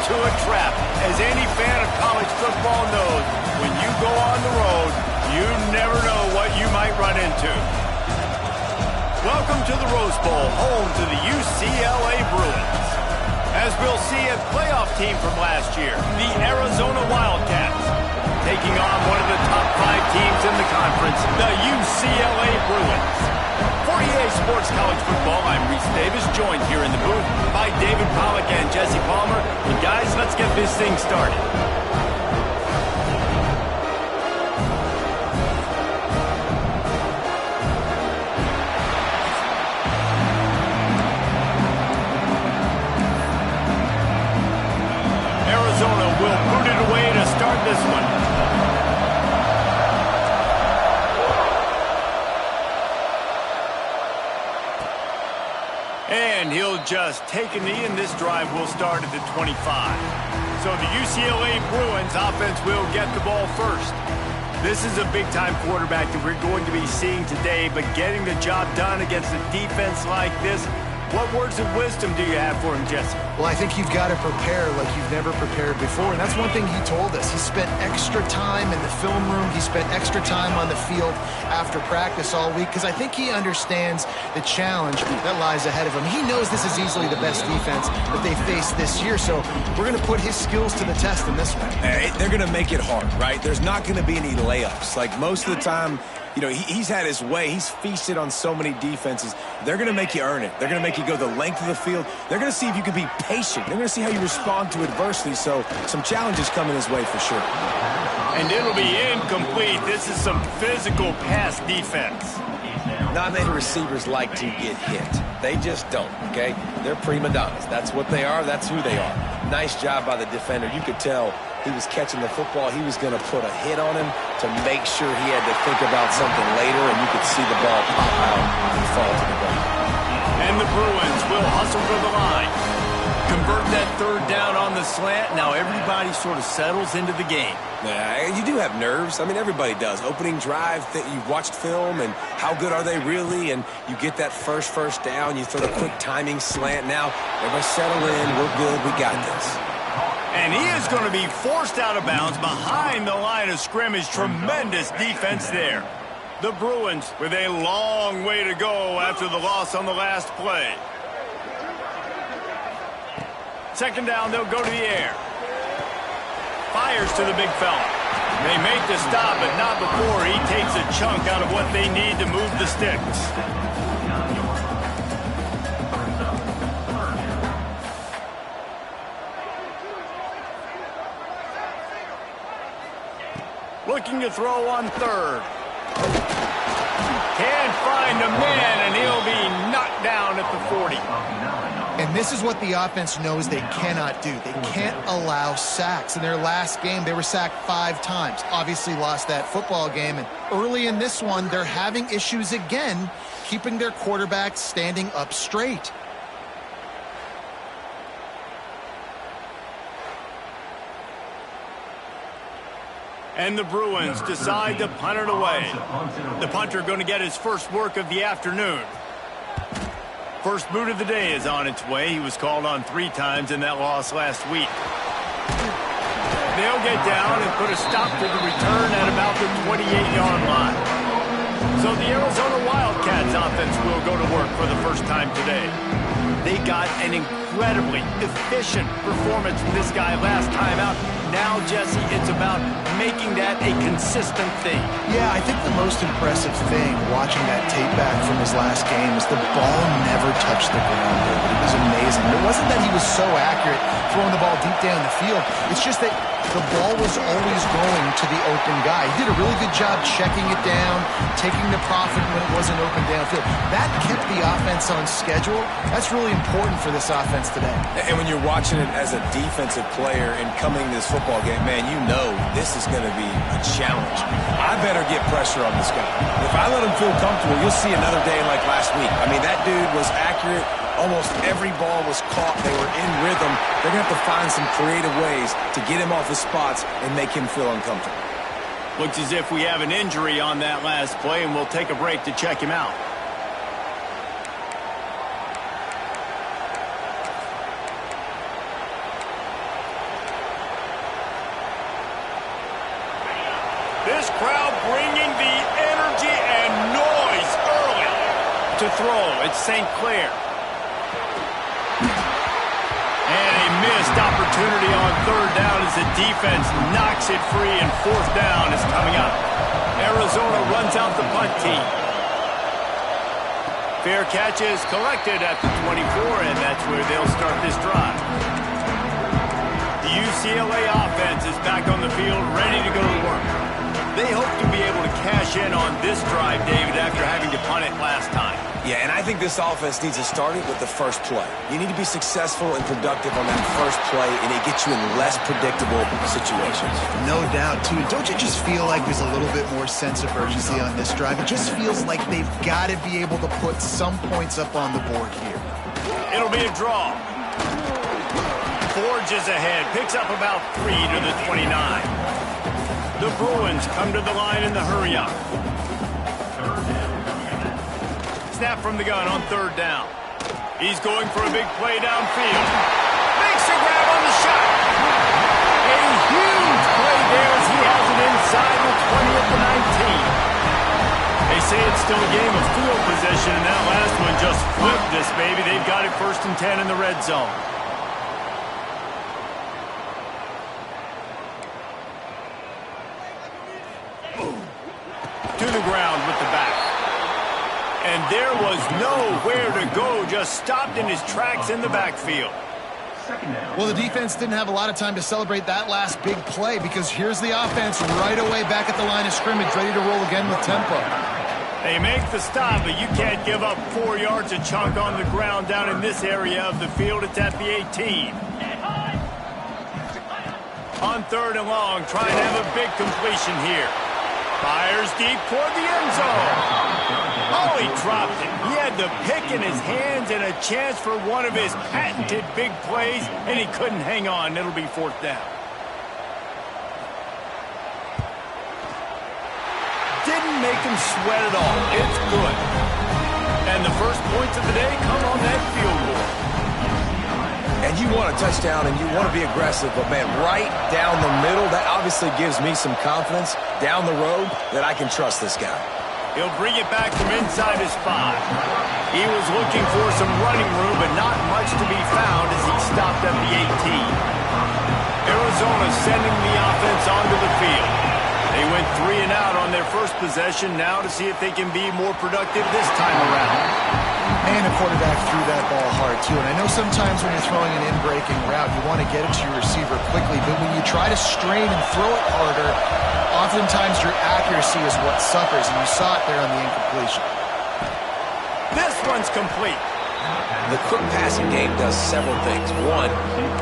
into a trap. As any fan of college football knows, when you go on the road, you never know what you might run into. Welcome to the Rose Bowl, home to the UCLA Bruins. As we'll see, a playoff team from last year, the Arizona Wildcats, taking on one of the top 5 teams in the conference, the UCLA Bruins. For EA Sports College Football, I'm Reese Davis, joined here in the booth by David Pollack and Jesse Palmer. And guys, let's get this thing started. Arizona will boot it away to start this one. And he'll just take a knee, and this drive will start at the 25. So the UCLA Bruins offense will get the ball first. This is a big-time quarterback that we're going to be seeing today, but getting the job done against a defense like this, what words of wisdom do you have for him, Jesse? Well, I think you've got to prepare like you've never prepared before, and that's one thing he told us. He spent extra time in the film room. He spent extra time on the field after practice all week because I think he understands the challenge that lies ahead of him. He knows this is easily the best defense that they faced this year, so we're going to put his skills to the test in this one. They're going to make it hard, right? There's not going to be any layups. Like most of the time, you know, he's had his way. He's feasted on so many defenses. They're going to make you earn it. They're going to make you go the length of the field. They're going to see if you can be patient. They're going to see how you respond to adversity. So some challenges coming his way for sure. And it'll be incomplete. This is some physical pass defense. Not many receivers like to get hit. They just don't, okay? They're prima donnas. That's what they are. That's who they are. Nice job by the defender. You could tell he was catching the football. He was going to put a hit on him to make sure he had to think about something later, and you could see the ball pop out and fall to the ground. And the Bruins will hustle for the line. Convert that third down on the slant. Now everybody sort of settles into the game. Yeah, you do have nerves. I mean, everybody does. Opening drive, you've watched film, and how good are they really? And you get that first down. You throw the quick timing slant. Now, everybody settle in. We're good. We got this. And he is going to be forced out of bounds behind the line of scrimmage. Tremendous defense there. The Bruins with a long way to go after the loss on the last play. Second down, they'll go to the air. Fires to the big fella. They make the stop, but not before he takes a chunk out of what they need to move the sticks. Looking to throw on third. Can't find a man, and he'll be knocked down at the 40. And this is what the offense knows they cannot do. They can't allow sacks. In their last game, they were sacked 5 times. Obviously lost that football game. And early in this one, they're having issues again, keeping their quarterback standing up straight. And the Bruins decide to punt it away. The punter going to get his first work of the afternoon. First boot of the day is on its way. He was called on 3 times in that loss last week. They'll get down and put a stop to the return at about the 28-yard line. So the Arizona Wildcats offense will go to work for the first time today. They got an incredibly efficient performance from this guy last time out. Now, Jesse, it's about making that a consistent thing. Yeah, I think the most impressive thing watching that tape back from his last game is the ball never touched the ground. It was amazing. It wasn't that he was so accurate throwing the ball deep down the field. It's just that the ball was always going to the open guy. He did a really good job checking it down, taking the profit when it wasn't open downfield. That kept the offense on schedule. That's really important for this offense today. And when you're watching it as a defensive player and coming to this football game, man, you know this is going to be a challenge. I better get pressure on this guy. If I let him feel comfortable, you'll see another day like last week. I mean, that dude was accurate. Almost every ball was caught. They were in rhythm. They're going to have to find some creative ways to get him off his spots and make him feel uncomfortable. Looks as if we have an injury on that last play, and we'll take a break to check him out. bringing the energy and noise early. To throw, it's St. Clair. And a missed opportunity on third down as the defense knocks it free, and fourth down is coming up. Arizona runs out the punt team. Fair catch is collected at the 24, and that's where they'll start this drive. The UCLA offense is back on the field, ready to go to work. They hope to be able to cash in on this drive, David, after having to punt it last time. Yeah, and I think this offense needs to start it with the first play. You need to be successful and productive on that first play, and it gets you in less predictable situations. No doubt, too. Don't you just feel like there's a little bit more sense of urgency on this drive? It just feels like they've got to be able to put some points up on the board here. It'll be a draw. Forges ahead, picks up about 3 to the 29. The Bruins come to the line in the hurry-up. Snap from the gun on third down. He's going for a big play downfield. Makes a grab on the shot. A huge play there as he has it inside the 20 at the 19. They say it's still a game of field possession, and that last one just flipped this baby. They've got it 1st and 10 in the red zone. To the ground with the back. And there was nowhere to go, just stopped in his tracks in the backfield. Well, the defense didn't have a lot of time to celebrate that last big play, because here's the offense right away back at the line of scrimmage, ready to roll again with tempo. They make the stop, but you can't give up 4 yards a chunk on the ground down in this area of the field. It's at the 18. On third and long, trying to have a big completion here. Fires deep toward the end zone. Oh, he dropped it. He had the pick in his hands and a chance for one of his patented big plays, and he couldn't hang on. It'll be fourth down. Didn't make him sweat at all. It's good. And the first points of the day come on that field goal. And you want a touchdown, and you want to be aggressive, but, man, right down the middle, that obviously gives me some confidence down the road that I can trust this guy. He'll bring it back from inside his 5. He was looking for some running room, but not much to be found as he stopped at the 18. Arizona sending the offense onto the field. They went 3 and out on their first possession, now to see if they can be more productive this time around. And the quarterback threw that ball hard, too. And I know sometimes when you're throwing an in-breaking route, you want to get it to your receiver quickly. But when you try to strain and throw it harder, oftentimes your accuracy is what suffers. And you saw it there on the incompletion. This one's complete. The quick passing game does several things. One,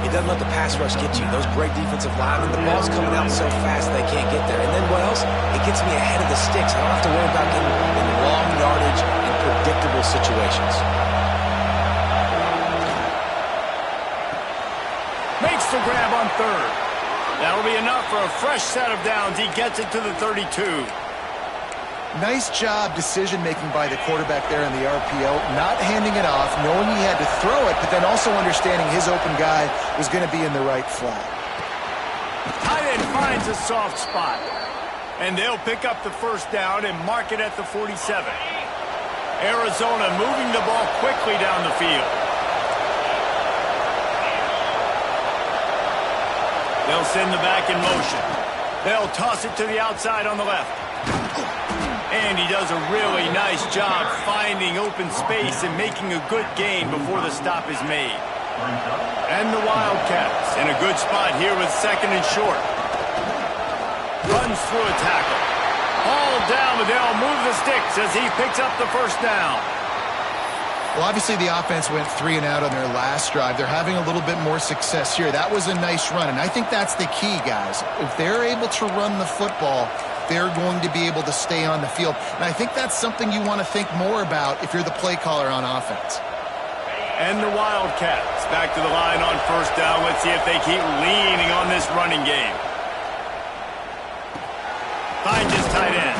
it doesn't let the pass rush get you. Those great defensive linemen, the ball's coming out so fast they can't get there. And then what else? It gets me ahead of the sticks. I don't have to worry about getting in long yardage and predictable situations. Makes the grab on third. That'll be enough for a fresh set of downs. He gets it to the 32. Nice job decision-making by the quarterback there in the RPO, not handing it off, knowing he had to throw it, but then also understanding his open guy was going to be in the right flat. Tight end finds a soft spot. And they'll pick up the first down and mark it at the 47. Arizona moving the ball quickly down the field. They'll send the back in motion. They'll toss it to the outside on the left. And he does a really nice job finding open space and making a good gain before the stop is made. And the Wildcats in a good spot here with 2nd and short. Runs through a tackle. Hauled down, but they'll move the sticks as he picks up the first down. Well, obviously the offense went 3 and out on their last drive. They're having a little bit more success here. That was a nice run, and I think that's the key, guys. If they're able to run the football, they're going to be able to stay on the field. And I think that's something you want to think more about if you're the play caller on offense. And the Wildcats back to the line on first down. Let's see if they keep leaning on this running game. Finds his tight end.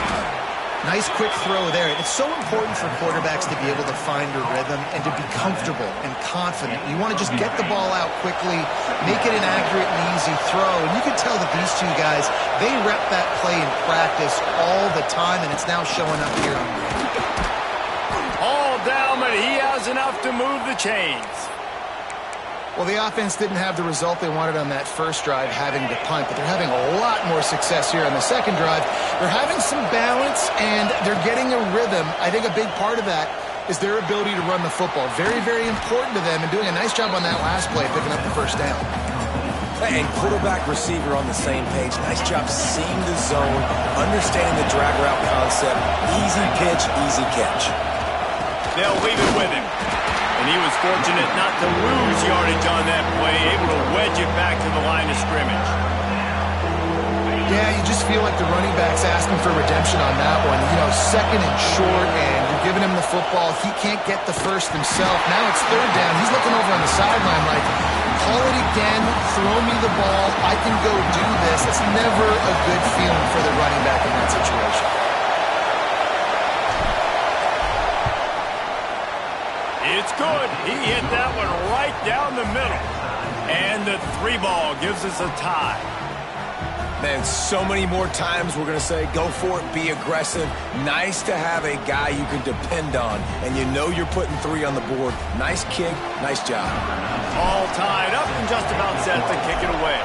Nice quick throw there. It's so important for quarterbacks to be able to find a rhythm and to be comfortable and confident. You want to just get the ball out quickly, make it an accurate and easy throw. And you can tell that these two guys, they rep that play in practice all the time, and it's now showing up here. All down, but he has enough to move the chains. Well, the offense didn't have the result they wanted on that first drive, having to punt, but they're having a lot more success here on the second drive. They're having some balance, and they're getting a rhythm. I think a big part of that is their ability to run the football. Very, very important to them, and doing a nice job on that last play, picking up the first down. And quarterback, receiver on the same page. Nice job seeing the zone, understanding the drag route concept. Easy pitch, easy catch. They'll leave it with him. And he was fortunate not to lose yardage on that play, able to wedge it back to the line of scrimmage. Yeah, you just feel like the running back's asking for redemption on that one. You know, second and short, and you're giving him the football. He can't get the first himself. Now it's third down. He's looking over on the sideline like, call it again, throw me the ball, I can go do this. It's never a good feeling for the running back in that situation. It's good. He hit that one right down the middle. And the 3-ball gives us a tie. Man, so many more times we're going to say, go for it, be aggressive. Nice to have a guy you can depend on, and you know you're putting 3 on the board. Nice kick, nice job. All tied up and just about set to kick it away.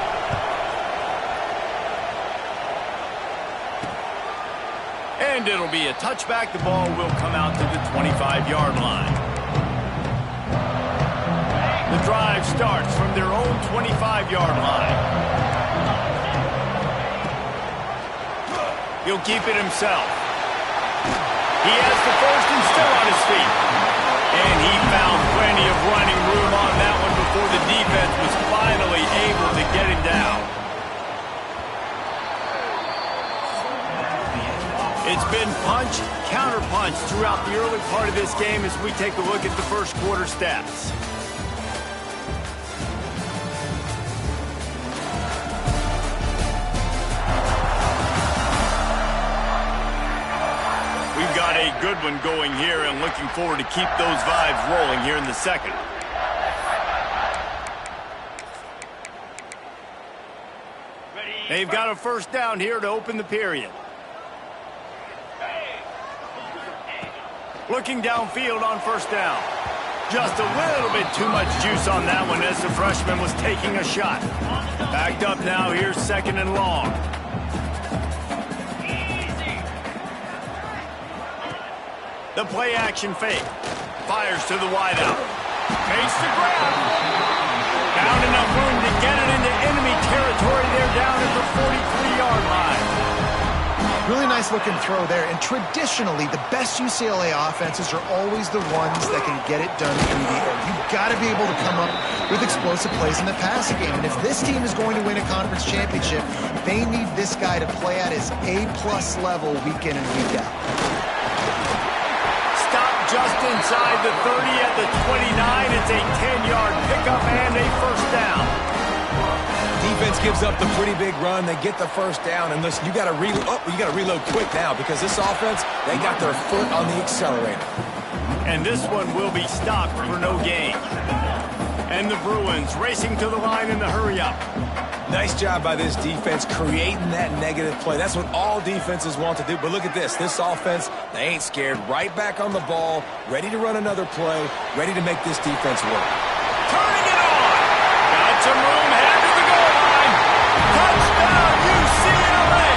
And it'll be a touchback. The ball will come out to the 25-yard line. The drive starts from their own 25-yard line. He'll keep it himself. He has the first and still on his feet. And he found plenty of running room on that one before the defense was finally able to get him down. It's been punch, counter-punch throughout the early part of this game as we take a look at the first quarter stats. Got a good one going here and looking forward to keep those vibes rolling here in the second. They've got a first down here to open the period. Looking downfield on first down. Just a little bit too much juice on that one as the freshman was taking a shot. Backed up now, here's second and long. The play action fake. Fires to the wideout. Makes the grab. Found enough room to get it into enemy territory. They're down at the 43-yard line. Really nice looking throw there. And traditionally, the best UCLA offenses are always the ones that can get it done through the air. You've got to be able to come up with explosive plays in the passing game. And if this team is going to win a conference championship, they need this guy to play at his A-plus level week in and week out. Just inside the 30 at the 29. It's a 10-yard pickup and a first down. Defense gives up the pretty big run. They get the first down. And listen, you got to reload quick now because this offense, they got their foot on the accelerator. And this one will be stopped for no gain. And the Bruins racing to the line in the hurry-up. Nice job by this defense creating that negative play. That's what all defenses want to do. But look at this. This offense, they ain't scared. Right back on the ball, ready to run another play, ready to make this defense work. Turning it on. Got some room, head to the goal line. Touchdown, UCLA.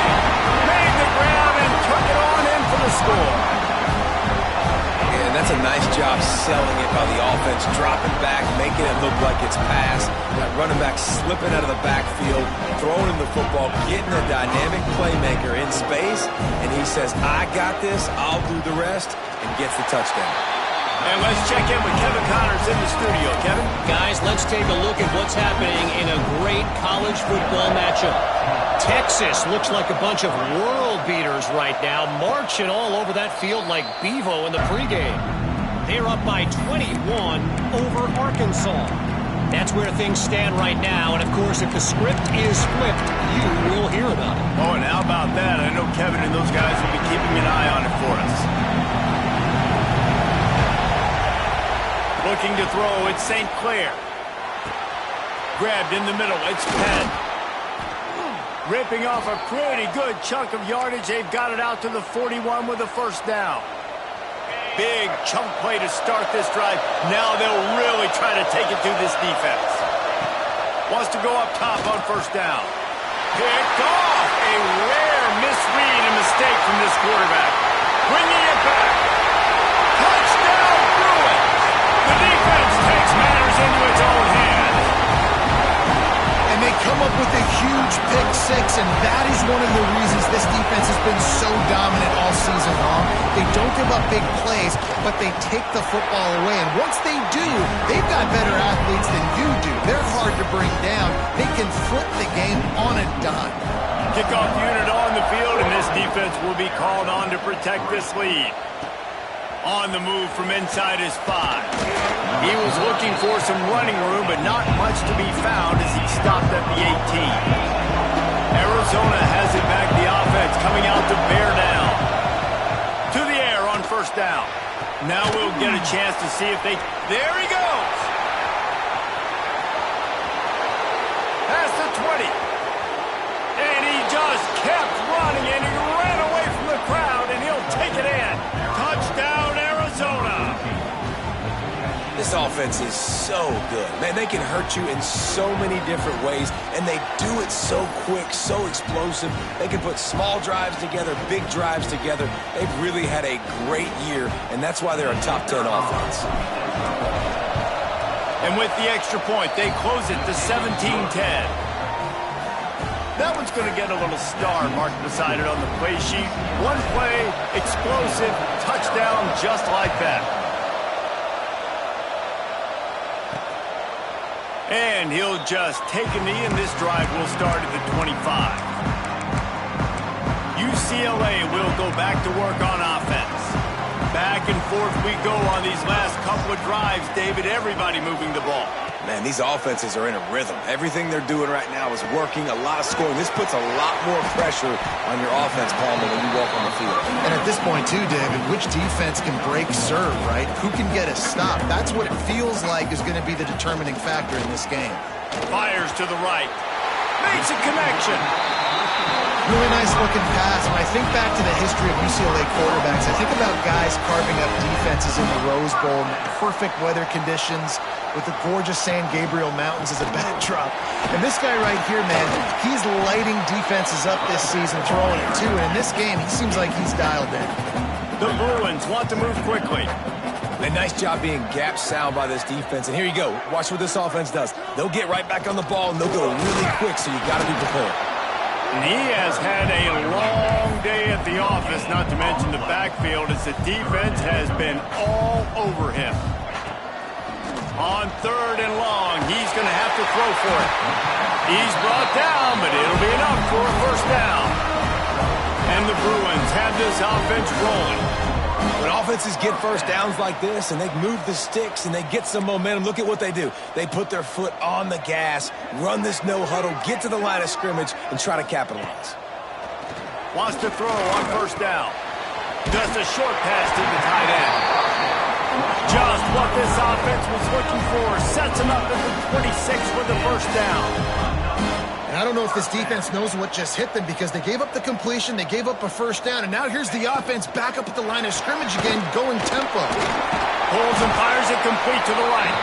Made the grab and took it on in for the score. And that's a nice job selling it by the offense, dropping back, making it look like it's passed. That running back slipping out of the backfield, throwing him the football, getting a dynamic playmaker in space, and he says, I got this, I'll do the rest, and gets the touchdown. And let's check in with Kevin Connors in the studio. Kevin? Guys, let's take a look at what's happening in a great college football matchup. Texas looks like a bunch of world beaters right now, marching all over that field like Bevo in the pregame. They're up by 21 over Arkansas. That's where things stand right now, and of course, if the script is flipped, you will hear about it. Oh, and how about that? I know Kevin and those guys will be keeping an eye on it for us. Looking to throw, it's St. Clair. Grabbed in the middle, it's Penn. Ripping off a pretty good chunk of yardage. They've got it out to the 41 with a first down. Big chunk play to start this drive. Now they'll really try to take it to this defense. Wants to go up top on first down. Picked off. A rare misread and mistake from this quarterback. Bringing it back. Touchdown, Bruins. The defense takes matters into its own hands. And they come up with a huge pick six, and that is one of the reasons this defense has been so dominant all season long. They don't give up big plays, but they take the football away. And once they do, they've got better athletes than you do. They're hard to bring down. They can flip the game on a dime. Kickoff unit on the field, and this defense will be called on to protect this lead. On the move from inside his 5. He was looking for some running room, but not much to be found as he stopped at the 18. Arizona has it back, the offense coming out to bear down. To the air on first down. Now we'll get a chance to see if they... There he goes! Past the 20. And he just kept running, and he ran away from the crowd, and he'll take it in. Touchdown, Arizona! This offense is so good. Man, they can hurt you in so many different ways, and they do it so quick, so explosive. They can put small drives together, big drives together. They've really had a great year, and that's why they're a top 10 offense. And with the extra point, they close it to 17-10. That one's going to get a little star marked beside it on the play sheet. One play, explosive, touchdown, just like that. And he'll just take a knee, and this drive will start at the 25. UCLA will go back to work on offense. Back and forth we go on these last couple of drives, David. Everybody moving the ball. Man, these offenses are in a rhythm. Everything they're doing right now is working, a lot of scoring. This puts a lot more pressure on your offense, Palmer, when you walk on the field. And at this point, too, David, which defense can break serve, right? Who can get a stop? That's what it feels like is going to be the determining factor in this game. Fires to the right. Makes a connection. Really nice looking pass. When I think back to the history of UCLA quarterbacks, I think about guys carving up defenses in the Rose Bowl in perfect weather conditions with the gorgeous San Gabriel Mountains as a backdrop. And this guy right here, man, he's lighting defenses up this season, throwing it too. And in this game, he seems like he's dialed in. The Bruins want to move quickly. A nice job being gap sound by this defense. And here you go. Watch what this offense does. They'll get right back on the ball, and they'll go really quick, so you got to be prepared. And he has had a long day at the office, not to mention the backfield, as the defense has been all over him. On third and long, he's going to have to throw for it. He's brought down, but it'll be enough for a first down. And the Bruins have this offense rolling. When offenses get first downs like this and they move the sticks and they get some momentum, look at what they do. They put their foot on the gas, run this no huddle, get to the line of scrimmage, and try to capitalize. Wants to throw on first down. Just a short pass to the tight end. Just what this offense was looking for. Sets him up at the 26 with the first down. And I don't know if this defense knows what just hit them because they gave up the completion, they gave up a first down, and now here's the offense back up at the line of scrimmage again, going tempo. Pulls and fires it complete to the right.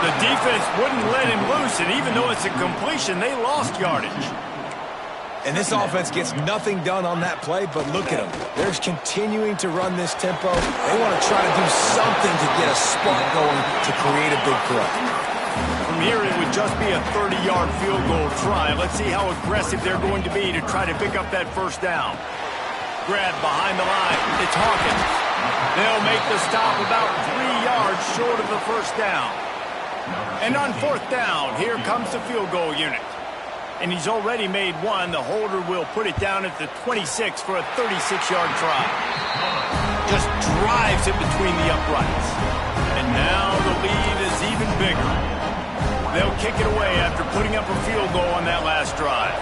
The defense wouldn't let him loose, and even though it's a completion, they lost yardage. And this offense gets nothing done on that play, but look at them. They're continuing to run this tempo. They want to try to do something to get a spark going to create a big play. From here, it would just be a 30-yard field goal try. Let's see how aggressive they're going to be to try to pick up that first down. Grab behind the line. It's Hawkins. They'll make the stop about 3 yards short of the first down. And on fourth down, here comes the field goal unit. And he's already made one. The holder will put it down at the 26 for a 36-yard try. Just drives it between the uprights. And now the lead is even bigger. They'll kick it away after putting up a field goal on that last drive.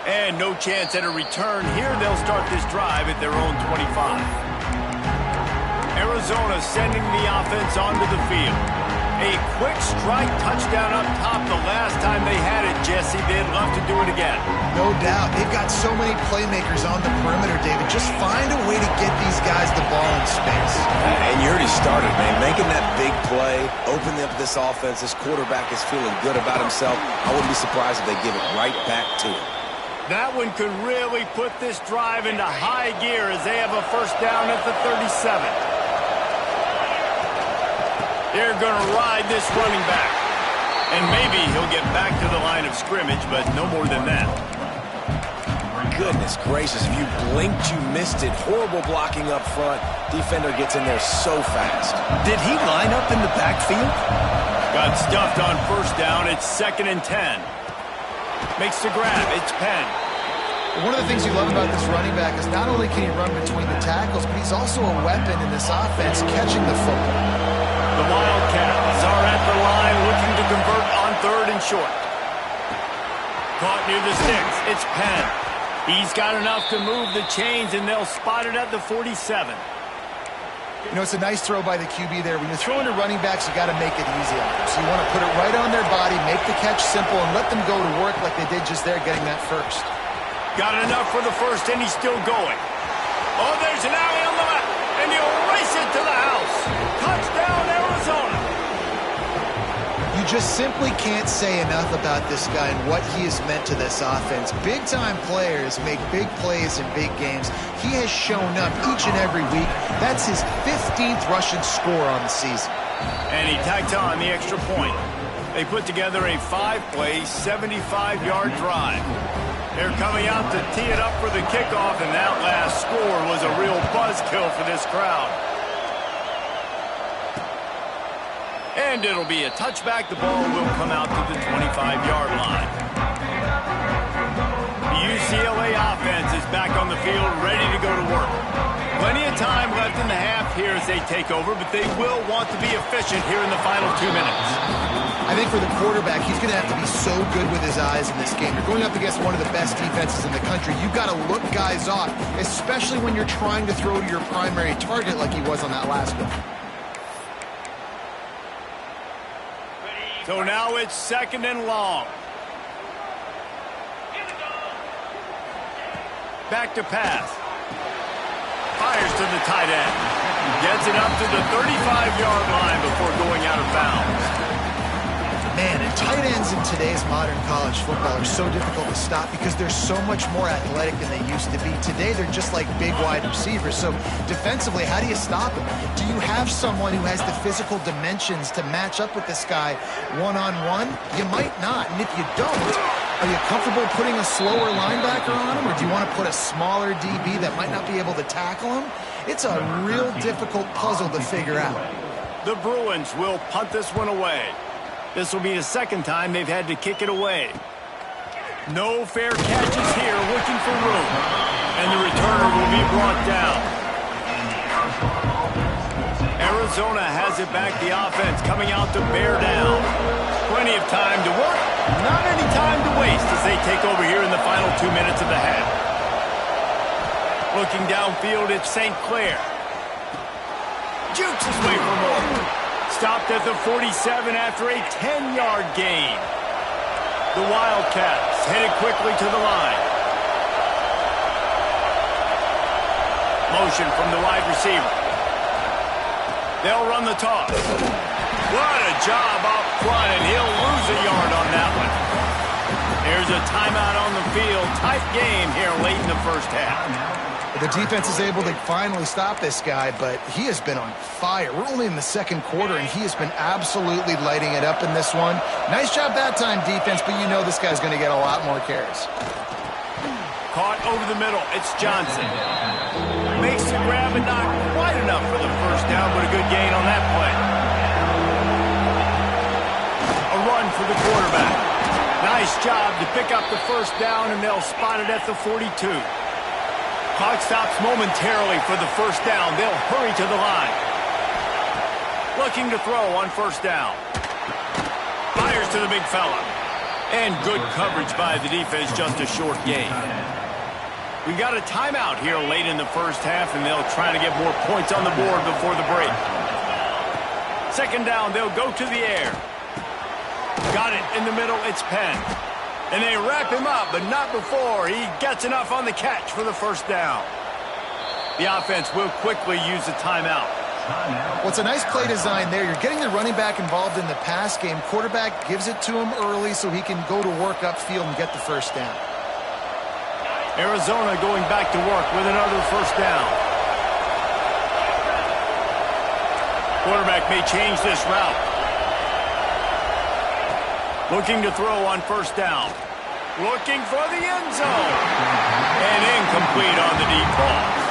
And no chance at a return here. They'll start this drive at their own 25. Arizona sending the offense onto the field. A quick strike touchdown up top the last time they had it, Jesse. They'd love to do it again. No doubt. They've got so many playmakers on the perimeter, David. Just find a way to get these guys the ball in space. And you already started, man. Making that big play, opening up this offense. This quarterback is feeling good about himself. I wouldn't be surprised if they give it right back to him. That one could really put this drive into high gear as they have a first down at the 37. They're going to ride this running back. And maybe he'll get back to the line of scrimmage, but no more than that. Goodness gracious, if you blinked, you missed it. Horrible blocking up front. Defender gets in there so fast. Did he line up in the backfield? Got stuffed on first down. It's 2nd and 10. Makes the grab. It's Penn. One of the things you love about this running back is not only can he run between the tackles, but he's also a weapon in this offense catching the football. The Wildcats are at the line looking to convert on 3rd and short. Caught near the sticks. It's Penn. He's got enough to move the chains, and they'll spot it at the 47. You know, it's a nice throw by the QB there. When you're throwing to running backs, you got to make it easy on them. So you want to put it right on their body, make the catch simple, and let them go to work like they did just there getting that first. Got enough for the first, and he's still going. Oh, there's an alley on the left, and he'll race it to the house. Touchdown, Arizona. You just simply can't say enough about this guy and what he has meant to this offense. Big-time players make big plays in big games. He has shown up each and every week. That's his 15th rushing score on the season. And he tacked on the extra point. They put together a 5-play, 75-yard drive. They're coming out to tee it up for the kickoff, and that last score was a real buzzkill for this crowd. And it'll be a touchback. The ball will come out to the 25-yard line. The UCLA offense is back on the field, ready to go to work. Plenty of time left in the half here as they take over, but they will want to be efficient here in the final 2 minutes. I think for the quarterback, he's going to have to be so good with his eyes in this game. You're going up against one of the best defenses in the country. You've got to look guys off, especially when you're trying to throw to your primary target like he was on that last one. So now it's 2nd and long. Back to pass. Fires to the tight end. Gets it up to the 35-yard line before going out of bounds. Man, and tight ends in today's modern college football are so difficult to stop because they're so much more athletic than they used to be. Today, they're just like big wide receivers. So defensively, how do you stop them? Do you have someone who has the physical dimensions to match up with this guy one-on-one? You might not. And if you don't, are you comfortable putting a slower linebacker on him? Or do you want to put a smaller DB that might not be able to tackle him? It's a real difficult puzzle to figure out. The Bruins will punt this one away. This will be the 2nd time they've had to kick it away. No fair catches here, looking for room. And the returner will be brought down. Arizona has it back, the offense coming out to bear down. Plenty of time to work, not any time to waste as they take over here in the final 2 minutes of the half. Looking downfield, it's St. Clair. Jukes his way for more. Stopped at the 47 after a 10-yard gain. The Wildcats headed quickly to the line. Motion from the wide receiver. They'll run the toss. What a job up front, and he'll lose a yard on that one. There's a timeout on the field. Tight game here late in the first half. The defense is able to finally stop this guy, but he has been on fire. We're only in the 2nd quarter, and he has been absolutely lighting it up in this one. Nice job that time, defense, but you know this guy's going to get a lot more carries. Caught over the middle. It's Johnson. Makes the grab and not quite enough for the first down, but a good gain on that play. A run for the quarterback. Nice job to pick up the first down, and they'll spot it at the 42. Clock stops momentarily for the first down. They'll hurry to the line. Looking to throw on first down. Fires to the big fella. And good coverage by the defense, just a short gain. We got a timeout here late in the first half, and they'll try to get more points on the board before the break. Second down, they'll go to the air. Got it in the middle, it's Penn. And they wrap him up, but not before he gets enough on the catch for the first down. The offense will quickly use a timeout. Well, it's a nice play design there. You're getting the running back involved in the pass game. Quarterback gives it to him early so he can go to work upfield and get the first down. Arizona going back to work with another first down. Quarterback may change this route. Looking to throw on first down. Looking for the end zone. And incomplete on the deep ball.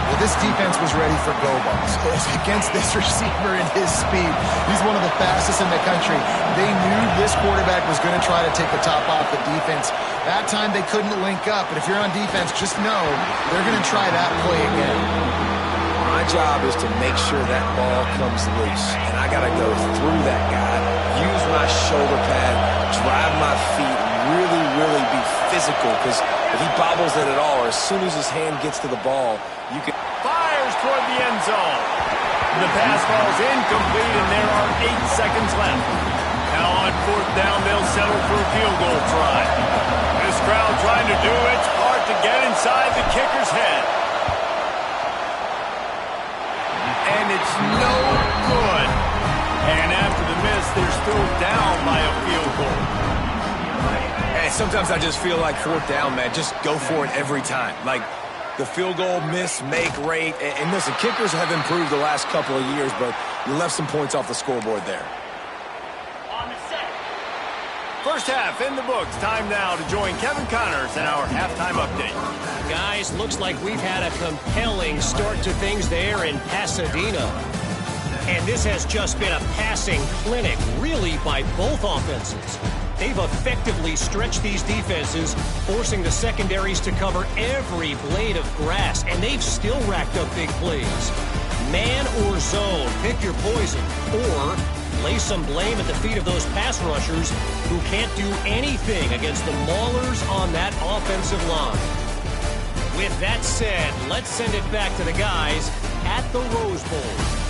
Well, this defense was ready for go balls. Against this receiver and his speed, he's one of the fastest in the country. They knew this quarterback was going to try to take the top off the defense. That time they couldn't link up, but if you're on defense, just know they're going to try that play again. My job is to make sure that ball comes loose, and I got to go through that guy, use my shoulder pad, drive my feet, really be physical, because if he bobbles it at all, or as soon as his hand gets to the ball, you can... Fires toward the end zone. The pass falls incomplete, and there are 8 seconds left. Now on fourth down, they'll settle for a field goal try. This crowd trying to do its part to get inside the kicker's head. And it's no good. And after the miss, they're still down by a field goal. Hey, sometimes I just feel like fourth down, man, just go for it every time. Like, the field goal miss, make rate. And listen, kickers have improved the last couple of years, but you left some points off the scoreboard there. First half in the books. Time now to join Kevin Connors in our halftime update. Guys, looks like we've had a compelling start to things there in Pasadena. And this has just been a passing clinic, really, by both offenses. They've effectively stretched these defenses, forcing the secondaries to cover every blade of grass, and they've still racked up big plays. Man or zone, pick your poison, or lay some blame at the feet of those pass rushers who can't do anything against the maulers on that offensive line. With that said, let's send it back to the guys at the Rose Bowl.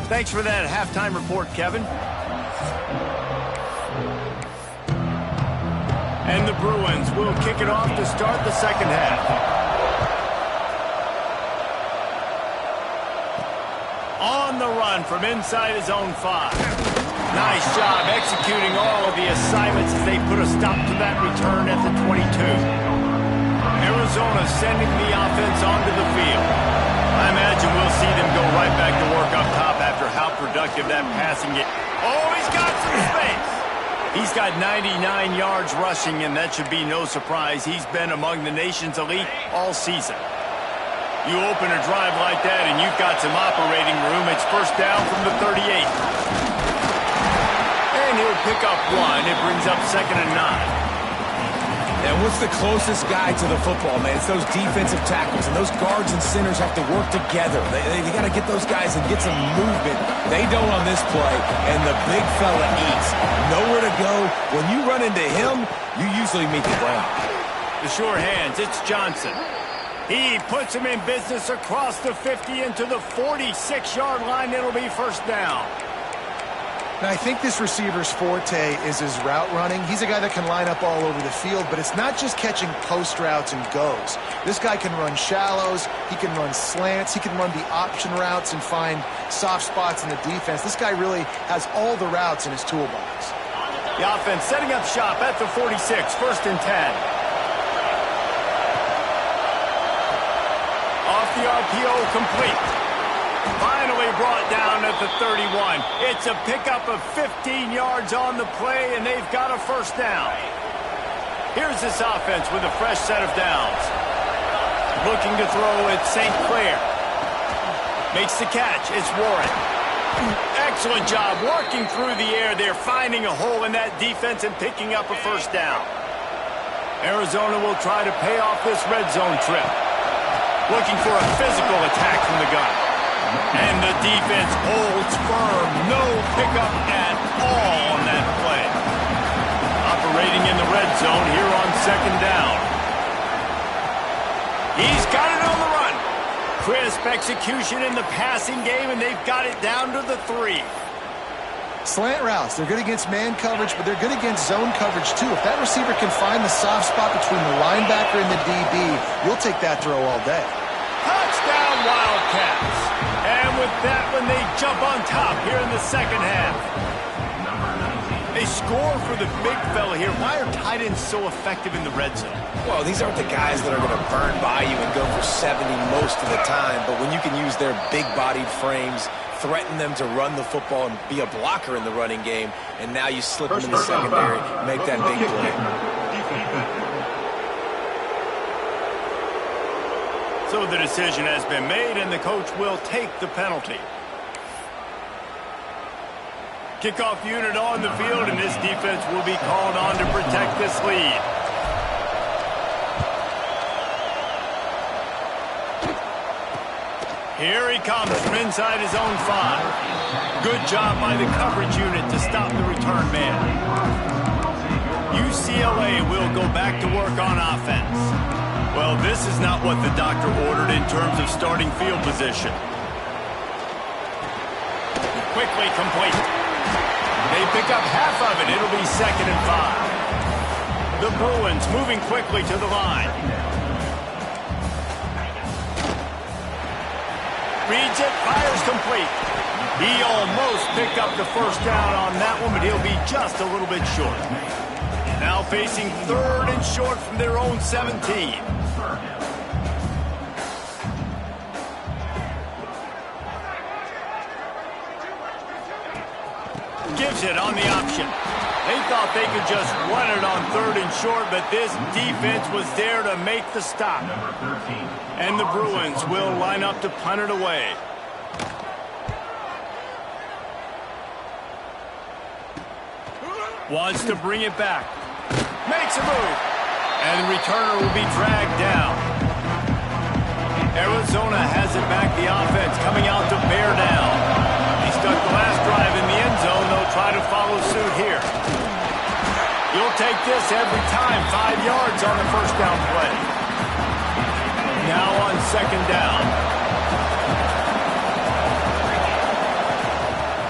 Thanks for that halftime report, Kevin. And the Bruins will kick it off to start the second half. On the run from inside his own 5. Nice job executing all of the assignments as they put a stop to that return at the 22. Arizona sending the offense onto the field. I imagine we'll see them go right back to work up top after how productive that passing is. Oh, he's got some space. He's got 99 yards rushing, and that should be no surprise. He's been among the nation's elite all season. You open a drive like that, and you've got some operating room. It's first down from the 38. And he'll pick up 1. It brings up 2nd and 9. And what's the closest guy to the football, man? It's those defensive tackles, and those guards and centers have to work together. They got to get those guys and get some movement. They don't on this play, and the big fella eats. Nowhere to go. When you run into him, you usually meet the ground. The sure hands, it's Johnson. He puts him in business across the 50 into the 46-yard line. It'll be first down. Now, I think this receiver's forte is his route running. He's a guy that can line up all over the field, but it's not just catching post routes and goes. This guy can run shallows, he can run slants, he can run the option routes and find soft spots in the defense. This guy really has all the routes in his toolbox. The offense setting up shop at the 46, 1st and 10. Off the RPO, complete. Finally brought down at the 31. It's a pickup of 15 yards on the play, and they've got a first down. Here's this offense with a fresh set of downs. Looking to throw at St. Clair. Makes the catch. It's Warren. Excellent job working through the air there, finding a hole in that defense and picking up a first down. Arizona will try to pay off this red zone trip. Looking for a physical attack from the gun. And the defense holds firm. No pickup at all on that play. Operating in the red zone here on second down. He's got it on the run. Crisp execution in the passing game, and they've got it down to the 3. Slant routes, they're good against man coverage, but they're good against zone coverage too. If that receiver can find the soft spot between the linebacker and the DB, you'll take that throw all day. Touchdown, Wildcats. And with that one, they jump on top here in the second half. They score for the big fella here. Why are tight ends so effective in the red zone? Well, these aren't the guys that are going to burn by you and go for 70 most of the time, but when you can use their big-bodied frames, threaten them to run the football and be a blocker in the running game, and now you slip them in the secondary, make that big play. So the decision has been made, and the coach will take the penalty. Kickoff unit on the field, and this defense will be called on to protect this lead. Here he comes from inside his own 5. Good job by the coverage unit to stop the return man. UCLA will go back to work on offense. Well, this is not what the doctor ordered in terms of starting field position. Quickly complete. They pick up half of it. It'll be 2nd and 5. The Bruins moving quickly to the line. Reads it, fires complete. He almost picked up the first down on that one, but he'll be just a little bit short. Now facing 3rd and short from their own 17. Gives it on the option. They thought they could just run it on 3rd and short, but this defense was there to make the stop. And the Bruins will line up to punt it away. Wants to bring it back. Makes a move. And the returner will be dragged down. Arizona has it back, the offense coming out to bear down. He stuck the last drive in the end zone. They'll try to follow suit here. You'll take this every time. 5 yards on the first down play. Now on second down.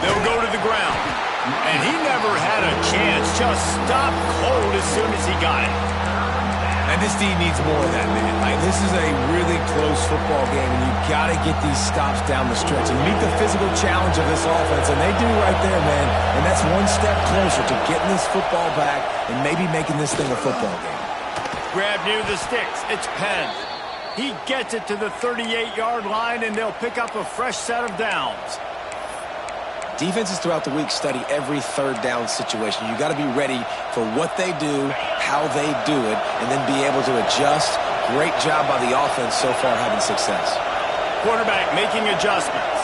They'll go to the ground. And he never had a chance. Just stopped cold as soon as he got it. And this team needs more of that, man. Like, this is a really close football game, and you've got to get these stops down the stretch and meet the physical challenge of this offense, and they do right there, man. And that's one step closer to getting this football back and maybe making this thing a football game. Grab near the sticks. It's Penn. He gets it to the 38-yard line, and they'll pick up a fresh set of downs. Defenses throughout the week study every 3rd down situation. You got to be ready for what they do, how they do it, and then be able to adjust. Great job by the offense so far having success. Quarterback making adjustments.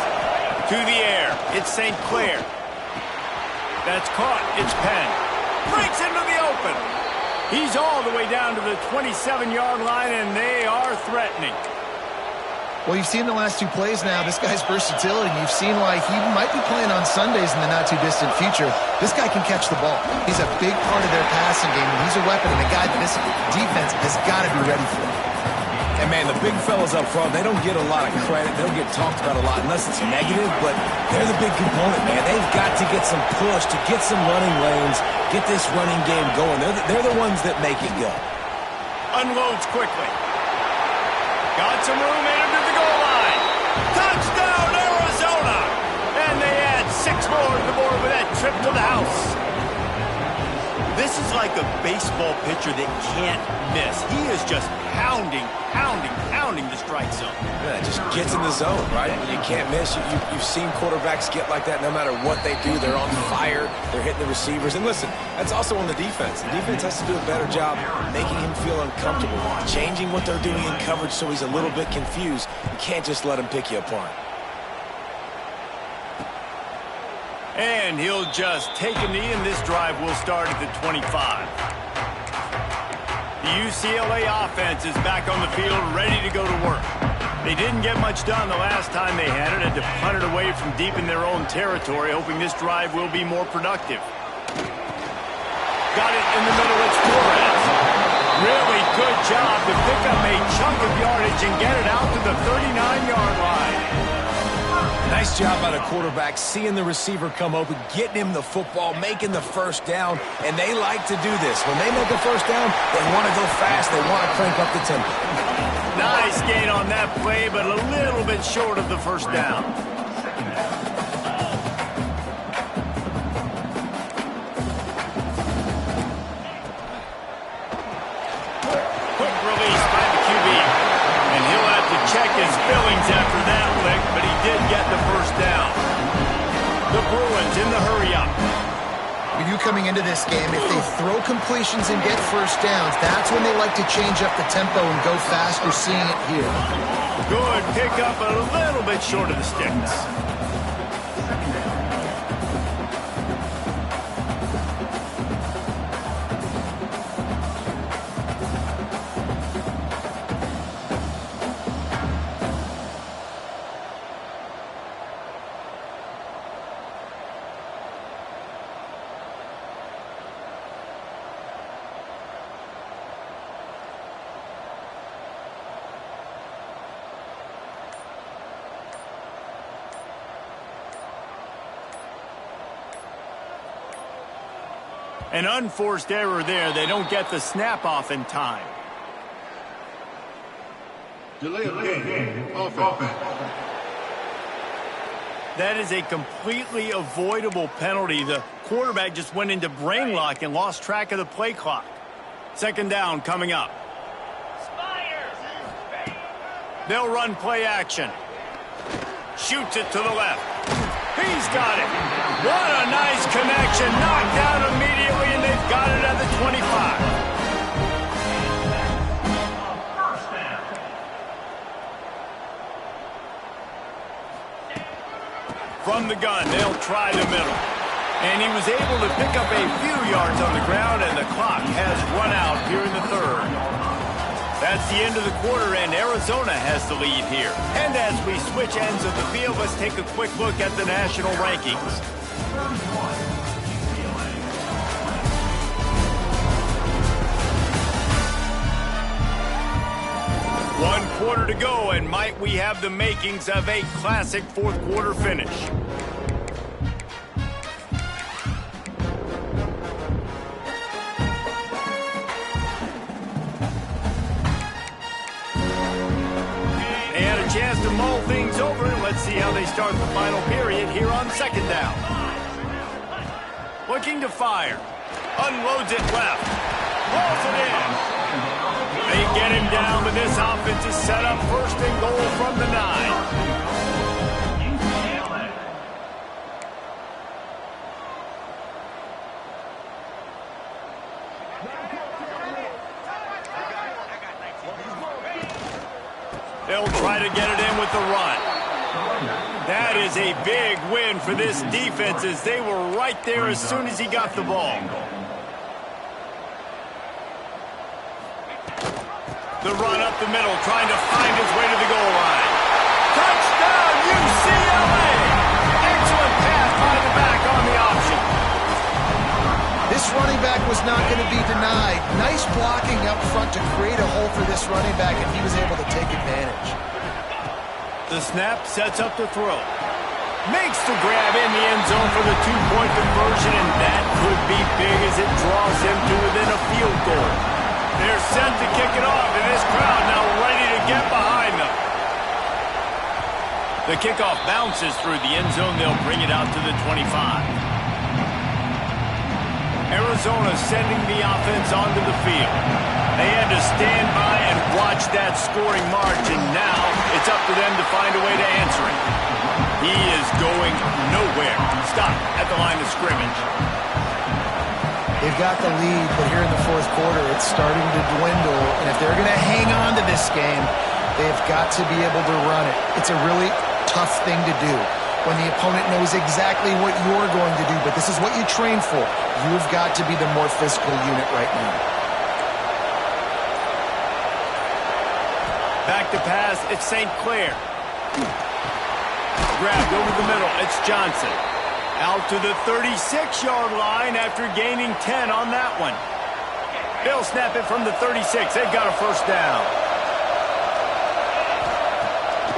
To the air. It's St. Clair. That's caught. It's Penn. Breaks into the open. He's all the way down to the 27-yard line, and they are threatening. Well, you've seen the last 2 plays now. This guy's versatility. You've seen why he might be playing on Sundays in the not-too-distant future. This guy can catch the ball. He's a big part of their passing game, and he's a weapon and a guy that this defense has got to be ready for. And, man, the big fellas up front, they don't get a lot of credit. They don't get talked about a lot unless it's negative, but they're the big component, man. They've got to get some push, to get some running lanes, get this running game going. They're the ones that make it go. Unloads quickly. Got some room in to the goal line. Touchdown, Arizona! And they add 6 more to the board with that trip to the house. This is like a baseball pitcher that can't miss. He is just pounding the strike zone. Yeah, it just gets in the zone, right? You can't miss. You've seen quarterbacks get like that no matter what they do. They're on fire. They're hitting the receivers. And listen, that's also on the defense. The defense has to do a better job making him feel uncomfortable, changing what they're doing in coverage so he's a little bit confused. You can't just let him pick you apart. And he'll just take a knee, and this drive will start at the 25. The UCLA offense is back on the field, ready to go to work. They didn't get much done the last time they had it, had to punt it away from deep in their own territory, hoping this drive will be more productive. Got it in the middle, it's Flores. Really good job to pick up a chunk of yardage and get it out to the 39-yard line. Nice job by the quarterback, seeing the receiver come open, getting him the football, making the first down, and they like to do this. When they make a first down, they want to go fast, they want to crank up the tempo. Nice gain on that play, but a little bit short of the first down. Quick release by the QB. And he'll have to check his fillings after that lick, but he did get the first down. The Bruins in the hurry-up. With you coming into this game, if they throw completions and get first downs, that's when they like to change up the tempo and go fast. We're seeing it here. Good pickup, a little bit short of the sticks. An unforced error there. They don't get the snap off in time. Delay of game. Offense. That is a completely avoidable penalty. The quarterback just went into brain lock and lost track of the play clock. Second down coming up. They'll run play action. Shoots it to the left. He's got it. What a nice connection. Knocked out immediately, and they've got it at the 25. From the gun, they'll try the middle. And he was able to pick up a few yards on the ground, and the clock has run out here in the third. That's the end of the quarter, and Arizona has the lead here. And as we switch ends of the field, let's take a quick look at the national rankings. One quarter to go, and might we have the makings of a classic fourth quarter finish. Chance to mull things over, and let's see how they start the final period here on second down. Looking to fire. Unloads it left. Rolls it in. They get him down, but this offense is set up first and goal from the 9. They'll try to get it in with the run. That is a big win for this defense, as they were right there as soon as he got the ball. The run up the middle, trying to find his way to the goal line. Touchdown, UCLA! Excellent pass by the back on the option. This running back was not going to be denied. Nice blocking up front to create a hole for this running back, and he was able to take advantage. The snap sets up the throw. Makes the grab in the end zone for the two-point conversion, and that could be big as it draws him to within a field goal. They're set to kick it off, and this crowd now ready to get behind them. The kickoff bounces through the end zone. They'll bring it out to the 25. Arizona sending the offense onto the field. They had to stand by and watch that scoring march, and now it's up to them to find a way to answer it. He is going nowhere. Stop at the line of scrimmage. They've got the lead, but here in the fourth quarter, it's starting to dwindle, and if they're going to hang on to this game, they've got to be able to run it. It's a really tough thing to do. when the opponent knows exactly what you're going to do, but this is what you train for. You've got to be the more physical unit right now. Back to pass, it's St. Clair. Grabbed over the middle, it's Johnson. Out to the 36-yard line after gaining 10 on that one. They'll snap it from the 36. They've got a first down.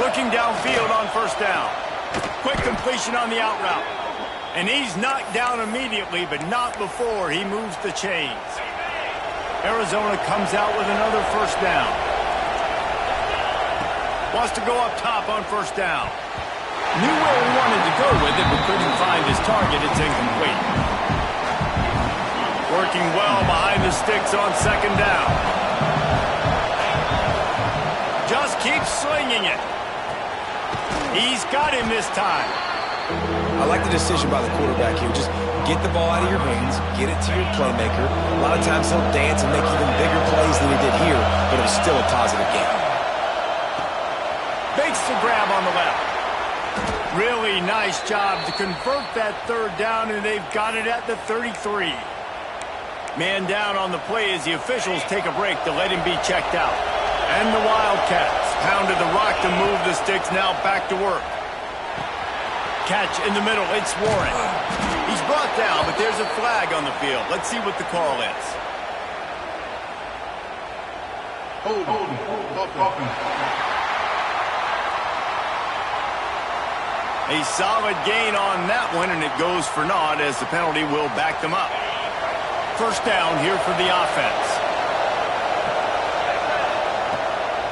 Looking downfield on first down. Quick completion on the out route. And he's knocked down immediately, but not before he moves the chains. Arizona comes out with another first down. Wants to go up top on first down. Knew where he wanted to go with it, but couldn't find his target. It's incomplete. Working well behind the sticks on second down. Just keeps slinging it. He's got him this time. I like the decision by the quarterback here. Just get the ball out of your hands, get it to your playmaker. A lot of times he'll dance and make even bigger plays than he did here, but it was still a positive game. Bakes the grab on the left. Really nice job to convert that third down, and they've got it at the 33. Man down on the play as the officials take a break to let him be checked out. And the Wildcats pounded the rock to move the sticks, now back to work. Catch in the middle, it's Warren. He's brought down, but there's a flag on the field. Let's see what the call is. Offense. A solid gain on that one, and it goes for naught as the penalty will back them up. First down here for the offense.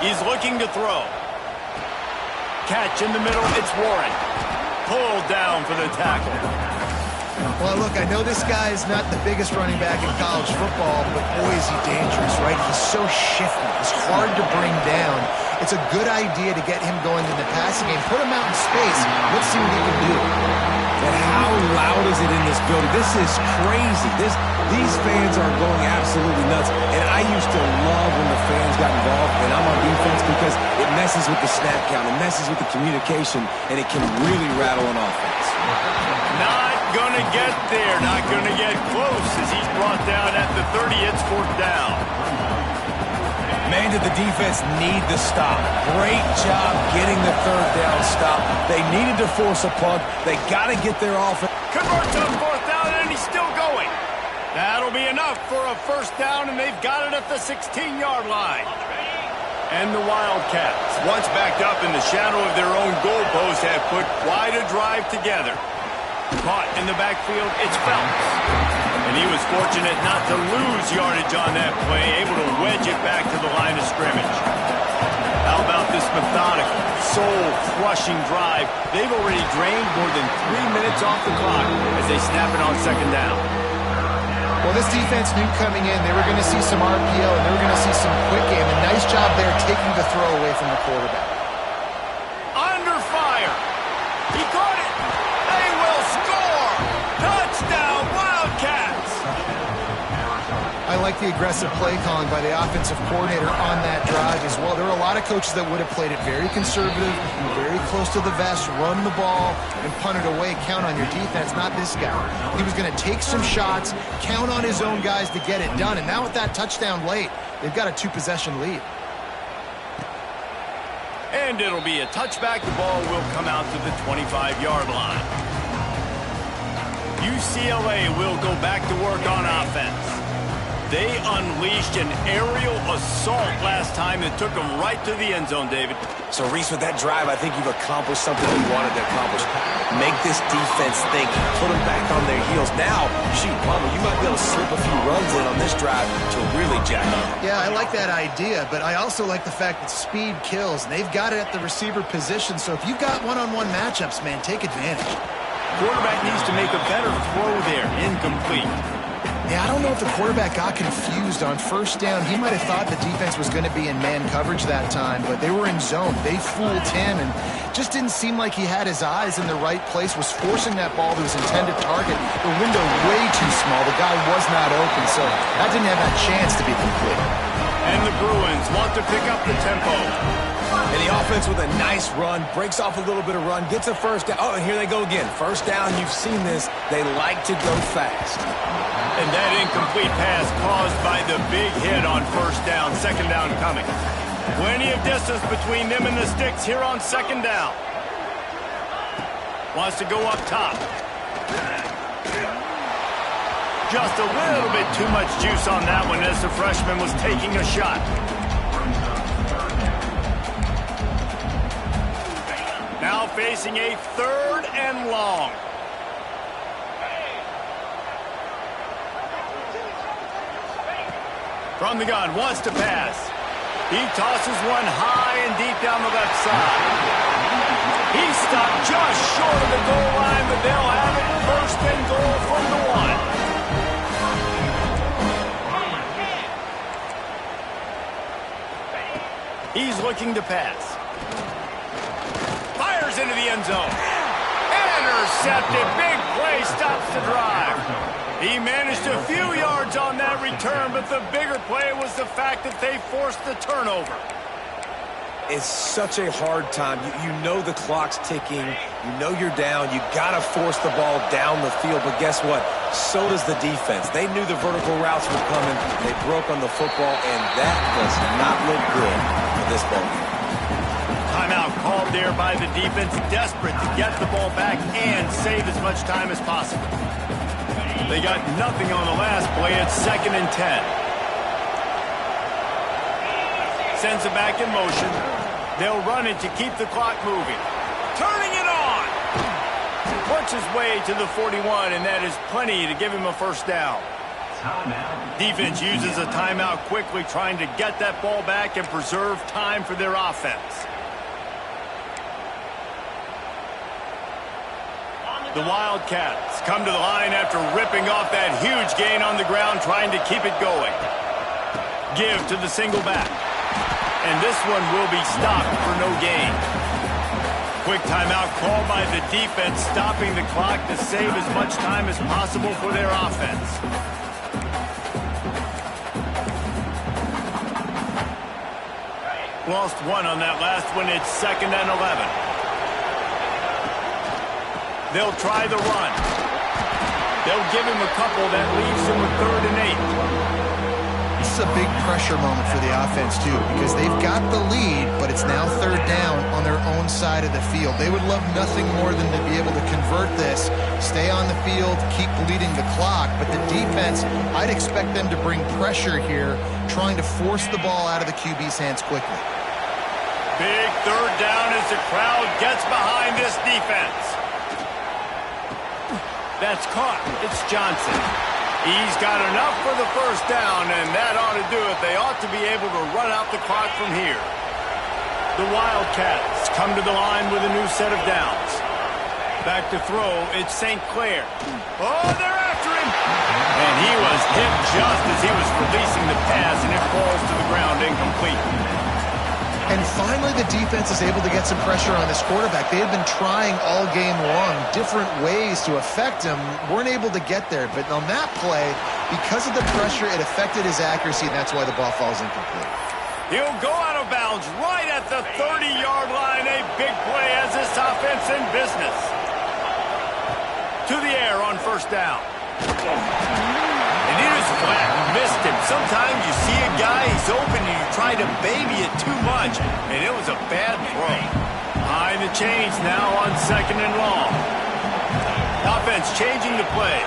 He's looking to throw. Catch in the middle, it's Warren. Pulled down for the tackle. Well, look, I know this guy is not the biggest running back in college football, but boy, is he dangerous, right? He's so shifty. He's hard to bring down. It's a good idea to get him going in the passing game. Put him out in space. Let's see what he can do. And how loud is it in this building? This is crazy. These fans are going absolutely nuts. And I used to love when the fans got involved, and I'm on defense because it messes with the snap count. It messes with the communication, and it can really rattle an offense. Not going to get there. Not going to get close as he's brought down at the 30. It's fourth down. Man, did the defense need the stop. Great job getting the third down stop. They needed to force a punt. They got to get their offense. Converts on fourth down, and he's still going. That'll be enough for a first down, and they've got it at the 16-yard line. And the Wildcats, once backed up in the shadow of their own goalpost, have put quite a drive together. Caught in the backfield, it's Phelps. And he was fortunate not to lose yardage on that play, able to wedge it back to the line of scrimmage. How about this methodical, soul-crushing drive? They've already drained more than 3 minutes off the clock as they snap it on second down. Well, this defense knew coming in they were going to see some RPO and they were going to see some quick game. And nice job there taking the throw away from the quarterback. Under fire. He caught it. They will score. Touchdown, Wildcats. I like the aggressive play calling by the offensive coordinator on that drive as well. There are a lot of coaches that would have played it very conservative, very close to the vest, run the ball, and punt it away. Count on your defense, not this guy. He was going to take some shots, count on his own guys to get it done. And now with that touchdown late, they've got a 2-possession lead. And it'll be a touchback. The ball will come out to the 25-yard line. UCLA will go back to work on offense. They unleashed an aerial assault last time that took them right to the end zone, David. So, Reese, with that drive, I think you've accomplished something you wanted to accomplish. Make this defense think, put them back on their heels. Now, shoot, Palmer, you might be able to slip a few runs in on this drive to really jack up. Yeah, I like that idea, but I also like the fact that speed kills. They've got it at the receiver position, so if you've got one-on-one matchups, man, take advantage. Quarterback needs to make a better throw there. Incomplete. Yeah, I don't know if the quarterback got confused on first down. He might have thought the defense was going to be in man coverage that time, but they were in zone. They fooled him and just didn't seem like he had his eyes in the right place, was forcing that ball to his intended target. The window way too small. The guy was not open, so that didn't have that chance to be complete. And the Bruins want to pick up the tempo. And the offense with a nice run, breaks off a little bit of run, gets a first down. Oh, and here they go again. First down, you've seen this. They like to go fast. And that incomplete pass caused by the big hit on first down, second down coming. Plenty of distance between them and the sticks here on second down. Wants to go up top. Just a little bit too much juice on that one as the freshman was taking a shot. Now facing a 3rd and long. From the gun, wants to pass. He tosses one high and deep down the left side. He stopped just short of the goal line, but they'll have it 1st and goal from the 1. He's looking to pass. Fires into the end zone. Intercepted. Big play stops the drive. He managed a few yards on that return, but the bigger play was the fact that they forced the turnover. It's such a hard time. You know the clock's ticking. You know you're down. You got to force the ball down the field. But guess what? So does the defense. They knew the vertical routes were coming. They broke on the football, and that does not look good for this ball game. Timeout called there by the defense, desperate to get the ball back and save as much time as possible. They got nothing on the last play. It's 2nd and 10. Sends it back in motion. They'll run it to keep the clock moving. Turning it on! Works his way to the 41, and that is plenty to give him a first down. Defense uses a timeout quickly, trying to get that ball back and preserve time for their offense. The Wildcats come to the line after ripping off that huge gain on the ground, trying to keep it going. Give to the single back. And this one will be stopped for no gain. Quick timeout called by the defense, stopping the clock to save as much time as possible for their offense. Lost one on that last one. It's 2nd and 11. They'll try the run. They'll give him a couple. That leaves him with 3rd and 8. This is a big pressure moment for the offense, too, because they've got the lead, but it's now 3rd down on their own side of the field. They would love nothing more than to be able to convert this, stay on the field, keep bleeding the clock. But the defense, I'd expect them to bring pressure here, trying to force the ball out of the QB's hands quickly. Big 3rd down as the crowd gets behind this defense. That's caught. It's Johnson. He's got enough for the first down, and that ought to do it. They ought to be able to run out the clock from here. The Wildcats come to the line with a new set of downs. Back to throw, it's St. Clair. Oh, they're after him! And he was hit just as he was releasing the pass, and it falls to the ground incomplete. And finally, the defense is able to get some pressure on this quarterback. They had been trying all game long different ways to affect him. Weren't able to get there. But on that play, because of the pressure, it affected his accuracy, and that's why the ball falls incomplete. He'll go out of bounds right at the 30-yard line. A big play as this offense in business. To the air on first down. And he was flat, missed him. Sometimes you see a guy, he's open, and you try to baby it too much, and it was a bad throw. Behind the chains now on 2nd and long. Offense changing the play.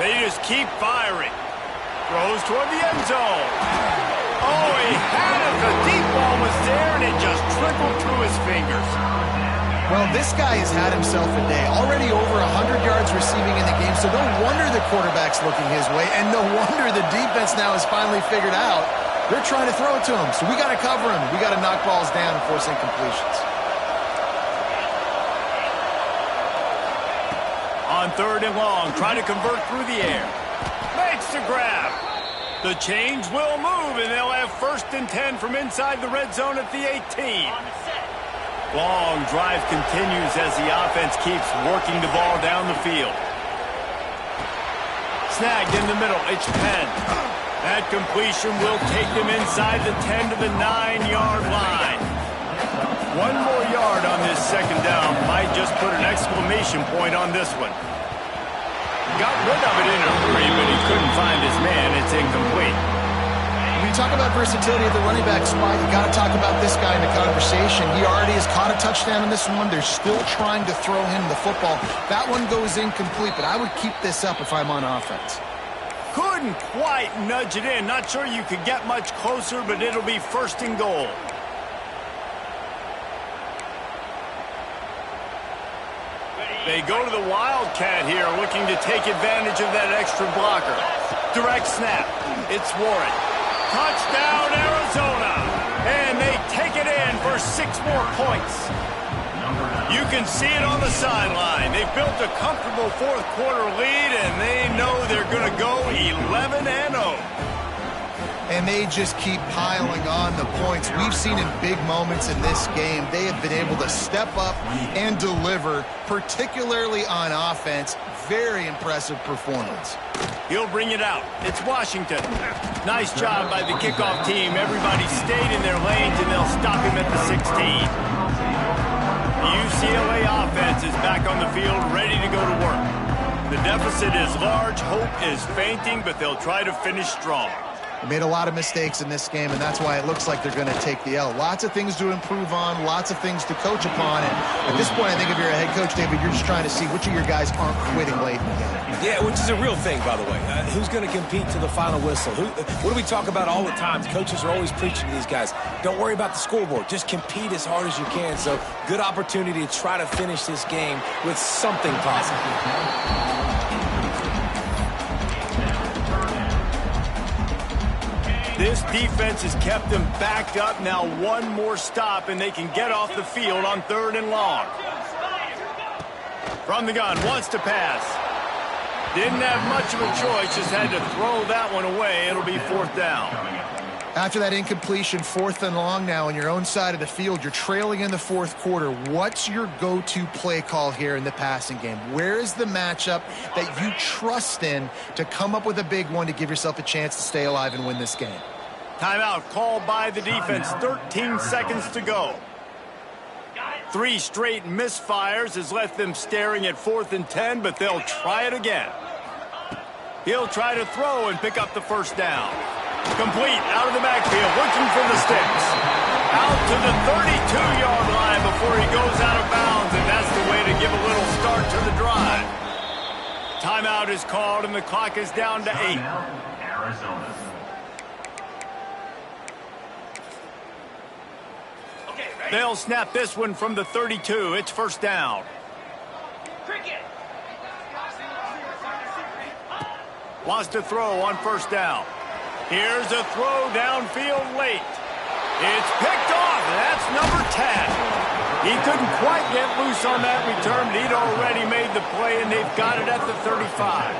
They just keep firing. Throws toward the end zone. Oh, he had it. The deep ball was there, and it just trickled through his fingers. Well, this guy has had himself a day. Already over 100 yards receiving in the game, so no wonder the quarterback's looking his way, and no wonder the defense now has finally figured out they're trying to throw it to him. So we got to cover him. We got to knock balls down and force incompletions. On 3rd and long, trying to convert through the air. Makes the grab. The change will move, and they'll have 1st and 10 from inside the red zone at the 18. Long drive continues as the offense keeps working the ball down the field. snagged in the middle. It's Penn. That completion will take them inside the 10 to the 9-yard line. One more yard on this second down might just put an exclamation point on this one. Got rid of it in a hurry, but he couldn't find his man. It's incomplete. When you talk about versatility at the running back spot, you got to talk about this guy in the conversation. He already has caught a touchdown in this one. They're still trying to throw him the football. That one goes incomplete, but I would keep this up if I'm on offense. Couldn't quite nudge it in. Not sure you could get much closer, but it'll be first and goal. They go to the Wildcat here, looking to take advantage of that extra blocker. Direct snap. It's Warren. Touchdown, Arizona. And they take it in for 6 more points. You can see it on the sideline. They've built a comfortable fourth-quarter lead, and they know they're going to go 11-0. And they just keep piling on the points. We've seen in big moments in this game, they have been able to step up and deliver, particularly on offense. Very impressive performance. He'll bring it out. It's Washington. Nice job by the kickoff team. Everybody stayed in their lanes, and they'll stop him at the 16. The UCLA offense is back on the field, ready to go to work. The deficit is large. Hope is fainting, but they'll try to finish strong. They made a lot of mistakes in this game, and that's why it looks like they're going to take the L. Lots of things to improve on, lots of things to coach upon. And at this point, I think if you're a head coach, David, you're just trying to see which of your guys aren't quitting late in the game. Yeah, which is a real thing, by the way. Who's going to compete to the final whistle? What do we talk about all the time? Coaches are always preaching to these guys. Don't worry about the scoreboard. Just compete as hard as you can. So good opportunity to try to finish this game with something positive. This defense has kept them backed up. Now one more stop, and they can get off the field on 3rd and long. From the gun, wants to pass. Didn't have much of a choice, just had to throw that one away. It'll be 4th down. After that incompletion, 4th and long now on your own side of the field, you're trailing in the 4th quarter. What's your go-to play call here in the passing game? Where is the matchup that you trust in to come up with a big one to give yourself a chance to stay alive and win this game? Timeout called by the defense. 13 seconds to go. 3 straight misfires has left them staring at 4th and 10, but they'll try it again. He'll try to throw and pick up the first down. Complete out of the backfield, looking for the sticks. Out to the 32-yard line before he goes out of bounds, and that's the way to give a little start to the drive. Timeout is called, and the clock is down to 8. Arizona. They'll snap this one from the 32. It's first down. Wants to throw on first down. Here's a throw downfield late. It's picked off. That's number 10. He couldn't quite get loose on that return, but he'd already made the play, and they've got it at the 35.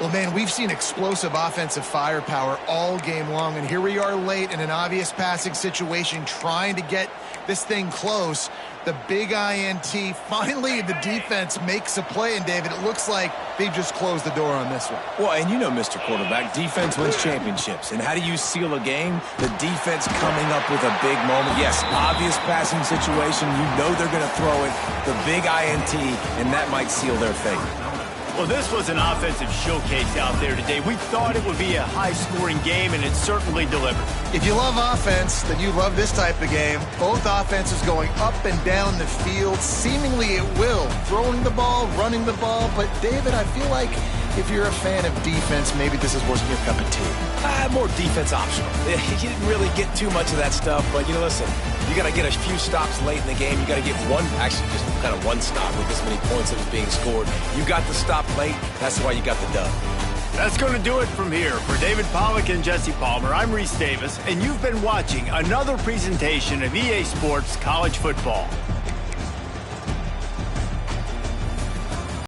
Well, man, we've seen explosive offensive firepower all game long, and here we are late in an obvious passing situation trying to get this thing close. The big INT, finally the defense makes a play, and David, it looks like they've just closed the door on this one. Well, and you know, Mr. Quarterback, defense wins championships. And how do you seal a game? The defense coming up with a big moment. Yes, obvious passing situation. You know they're going to throw it. The big INT, and that might seal their fate. Well, this was an offensive showcase out there today. We thought it would be a high-scoring game, and it certainly delivered. If you love offense, then you love this type of game. Both offenses going up and down the field, seemingly at will. Throwing the ball, running the ball. But, David, I feel like if you're a fan of defense, maybe this wasn't your cup of tea. More defense optional. You didn't really get too much of that stuff, but, you know, listen, you got to get a few stops late in the game. You got to get just kind of one stop with this many points that was being scored. You got the stop late. That's why you got the dub. That's going to do it from here. For David Pollack and Jesse Palmer, I'm Reese Davis, and you've been watching another presentation of EA Sports College Football.